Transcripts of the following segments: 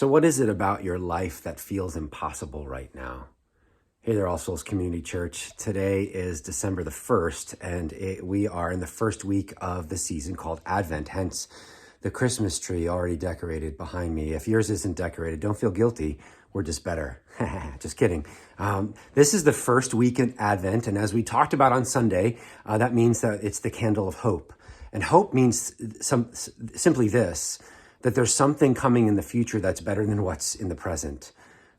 So what is it about your life that feels impossible right now? Hey there, All Souls Community Church. Today is December the 1st, and we are in the first week of the season called Advent, hence the Christmas tree already decorated behind me. If yours isn't decorated, don't feel guilty. We're just better. Just kidding. This is the first week in Advent, and as we talked about on Sunday, that means that it's the candle of hope. And hope means simply this, that there's something coming in the future that's better than what's in the present,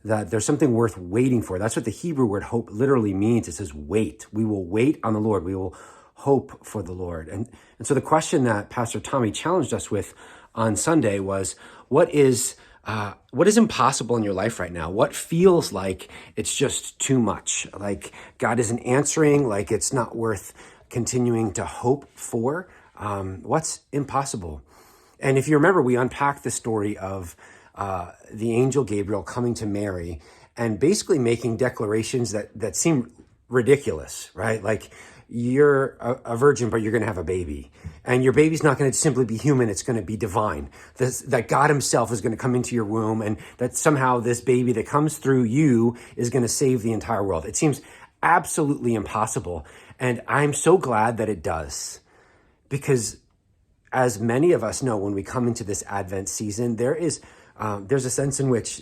that there's something worth waiting for. That's what the Hebrew word hope literally means. It says wait. We will wait on the Lord. We will hope for the Lord. And so the question that Pastor Tommy challenged us with on Sunday was, what is impossible in your life right now? What feels like it's just too much? Like God isn't answering, like it's not worth continuing to hope for? What's impossible? And if you remember, we unpacked the story of the angel Gabriel coming to Mary and basically making declarations that seem ridiculous, right? Like, you're a virgin, but you're going to have a baby. And your baby's not going to simply be human, it's going to be divine. That God himself is going to come into your womb, and that somehow this baby that comes through you is going to save the entire world. It seems absolutely impossible. And I'm so glad that it does. Because as many of us know, when we come into this Advent season, there's a sense in which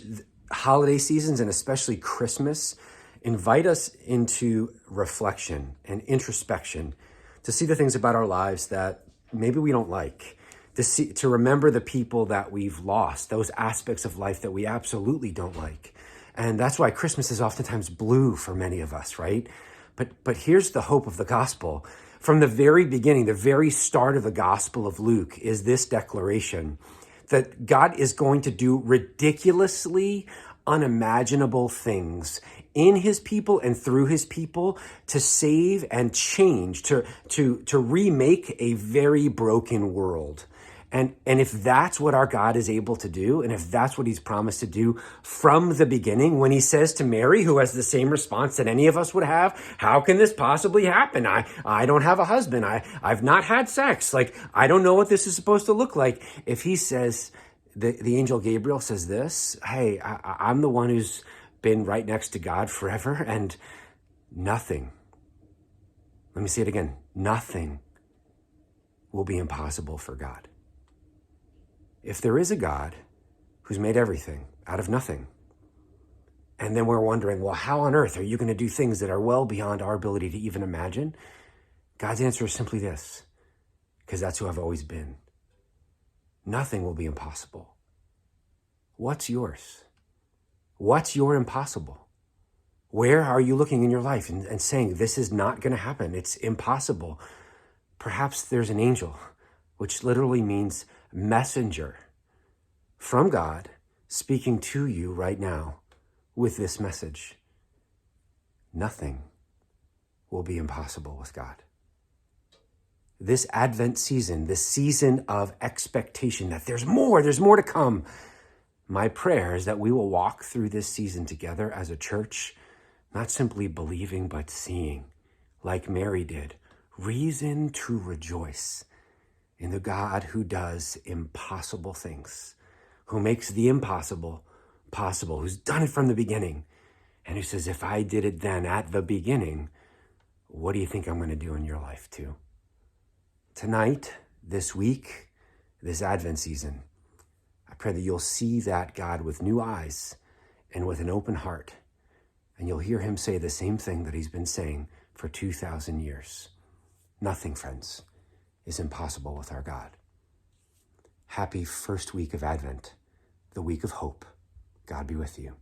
holiday seasons, and especially Christmas, invite us into reflection and introspection, to see the things about our lives that maybe we don't like, to remember the people that we've lost, those aspects of life that we absolutely don't like. And that's why Christmas is oftentimes blue for many of us, right? But here's the hope of the gospel. From the very beginning, the very start of the Gospel of Luke is this declaration that God is going to do ridiculously unimaginable things in his people and through his people to save and change, to remake a very broken world. And if that's what our God is able to do, and if that's what he's promised to do from the beginning, when he says to Mary, who has the same response that any of us would have, how can this possibly happen? I don't have a husband. I've not had sex. Like, I don't know what this is supposed to look like. If he says, the angel Gabriel says this, hey, I'm the one who's been right next to God forever, and nothing, let me say it again, nothing will be impossible for God. If there is a God who's made everything out of nothing, and then we're wondering, well, how on earth are you going to do things that are well beyond our ability to even imagine? God's answer is simply this, because that's who I've always been. Nothing will be impossible. What's yours? What's your impossible? Where are you looking in your life and saying, this is not going to happen? It's impossible. Perhaps there's an angel, which literally means messenger from God, speaking to you right now with this message. Nothing will be impossible with God. This Advent season, this season of expectation that there's more to come. My prayer is that we will walk through this season together as a church, not simply believing, but seeing, like Mary did, reason to rejoice in the God who does impossible things, who makes the impossible possible, who's done it from the beginning, and who says, if I did it then at the beginning, what do you think I'm going to do in your life too? Tonight, this week, this Advent season, I pray that you'll see that God with new eyes and with an open heart, and you'll hear him say the same thing that he's been saying for 2,000 years. Nothing, friends, is impossible with our God. Happy first week of Advent, the week of hope. God be with you.